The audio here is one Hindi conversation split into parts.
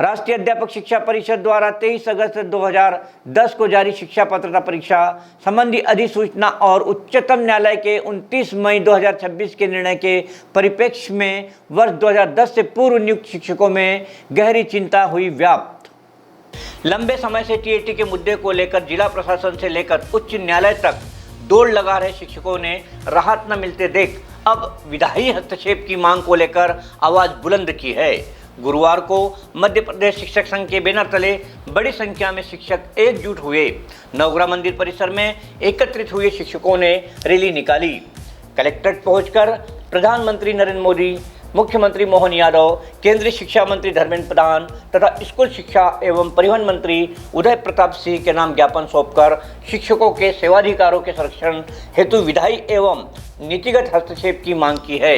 राष्ट्रीय अध्यापक शिक्षा परिषद द्वारा 23 अगस्त 2010 को जारी शिक्षा पात्रता परीक्षा संबंधी अधिसूचना और उच्चतम न्यायालय के 29 मई 2026 के निर्णय के परिप्रेक्ष्य में वर्ष 2010 से पूर्व नियुक्त शिक्षकों में गहरी चिंता हुई व्याप्त। लंबे समय से टीएटी के मुद्दे को लेकर जिला प्रशासन से लेकर उच्च न्यायालय तक दौड़ लगा रहे शिक्षकों ने राहत न मिलते देख अब विधायी हस्तक्षेप की मांग को लेकर आवाज बुलंद की है। गुरुवार को मध्य प्रदेश शिक्षक संघ के बैनर तले बड़ी संख्या में शिक्षक एकजुट हुए। नवग्रह मंदिर परिसर में एकत्रित हुए शिक्षकों ने रैली निकाली। कलेक्ट्रेट पहुंचकर प्रधानमंत्री नरेंद्र मोदी, मुख्यमंत्री मोहन यादव, केंद्रीय शिक्षा मंत्री धर्मेंद्र प्रधान तथा स्कूल शिक्षा एवं परिवहन मंत्री उदय प्रताप सिंह के नाम ज्ञापन सौंपकर शिक्षकों के सेवाधिकारों के संरक्षण हेतु विधायी एवं नीतिगत हस्तक्षेप की मांग की है।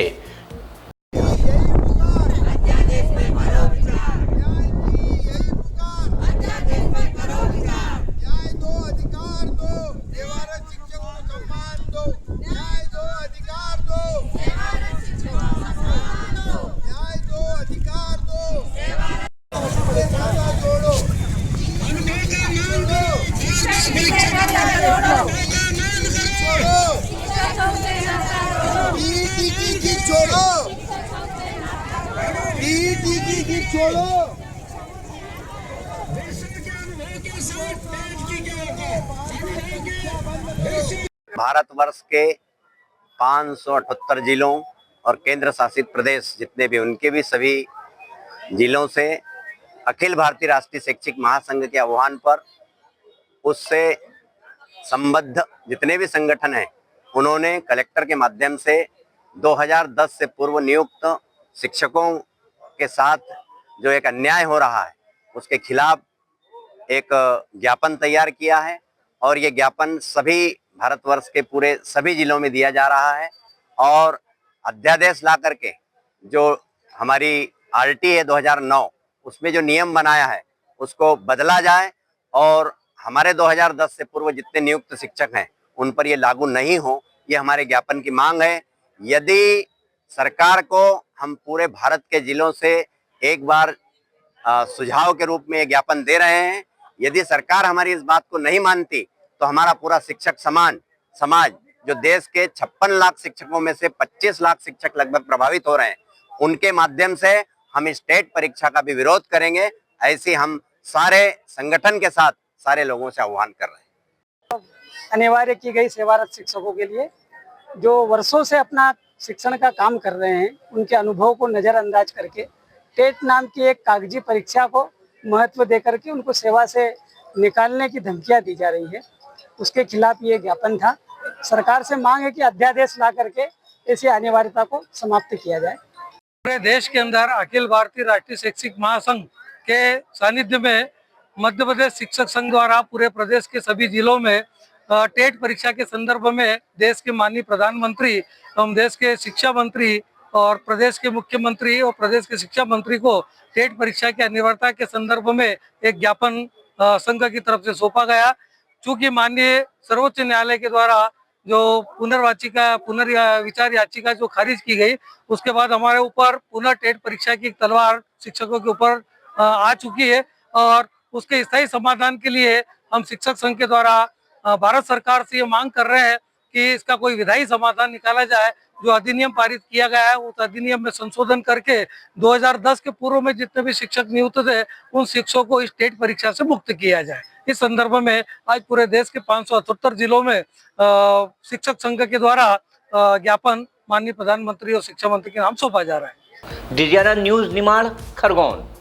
भारतवर्ष के 578 जिलों और केंद्र शासित प्रदेश जितने भी उनके भी सभी जिलों से अखिल भारतीय राष्ट्रीय शैक्षिक महासंघ के आह्वान पर उससे संबद्ध जितने भी संगठन हैं उन्होंने कलेक्टर के माध्यम से 2010 से पूर्व नियुक्त शिक्षकों के साथ जो एक अन्याय हो रहा है उसके खिलाफ एक ज्ञापन तैयार किया है और ये ज्ञापन सभी भारतवर्ष के पूरे सभी जिलों में दिया जा रहा है और अध्यादेश ला करके जो हमारी आरटी है 2009 उसमें जो नियम बनाया है उसको बदला जाए और हमारे 2010 से पूर्व जितने नियुक्त शिक्षक हैं उन पर ये लागू नहीं हो, ये हमारे ज्ञापन की मांग है। यदि सरकार को हम पूरे भारत के जिलों से एक बार सुझाव के रूप में ये ज्ञापन दे रहे हैं, यदि सरकार हमारी इस बात को नहीं मानती तो हमारा पूरा शिक्षक समाज जो देश के 56 लाख शिक्षकों में से 25 लाख शिक्षक लगभग प्रभावित हो रहे हैं उनके माध्यम से हम स्टेट परीक्षा का भी विरोध करेंगे। ऐसे हम सारे संगठन के साथ सारे लोगों से आह्वान कर रहे हैं। अनिवार्य की गई सेवारत शिक्षकों के लिए जो वर्षों से अपना शिक्षण का काम कर रहे हैं उनके अनुभव को नज़रअंदाज करके टेट नाम की एक कागजी परीक्षा को महत्व देकर के उनको सेवा से निकालने की धमकियां दी जा रही है, उसके खिलाफ ये ज्ञापन था। सरकार से मांग है कि अध्यादेश ला करके ऐसी अनिवार्यता को समाप्त किया जाए। पूरे देश के अंदर अखिल भारतीय राष्ट्रीय शैक्षिक महासंघ के सानिध्य में मध्य प्रदेश शिक्षक संघ द्वारा पूरे प्रदेश के सभी जिलों में टेट परीक्षा के संदर्भ में देश के माननीय प्रधानमंत्री एवं देश के शिक्षा मंत्री और प्रदेश के मुख्यमंत्री और प्रदेश के शिक्षा मंत्री को टेट परीक्षा की अनिवार्यता के संदर्भ में एक ज्ञापन संघ की तरफ से सौंपा गया। चूंकि माननीय सर्वोच्च न्यायालय के द्वारा जो पुनर्विचार याचिका जो खारिज की गई उसके बाद हमारे ऊपर पुनः टेट परीक्षा की तलवार शिक्षकों के ऊपर आ चुकी है और उसके स्थायी समाधान के लिए हम शिक्षक संघ के द्वारा भारत सरकार से ये मांग कर रहे हैं कि इसका कोई विधायी समाधान निकाला जाए। जो अधिनियम पारित किया गया है उस अधिनियम में संशोधन करके 2010 के पूर्व में जितने भी शिक्षक नियुक्त थे उन शिक्षकों को इस टेट परीक्षा से मुक्त किया जाए। इस संदर्भ में आज पूरे देश के 578 जिलों में शिक्षक संघ के द्वारा ज्ञापन माननीय प्रधानमंत्री और शिक्षा मंत्री के नाम सौंपा जा रहा है। DGRN news Nimar, Khargone.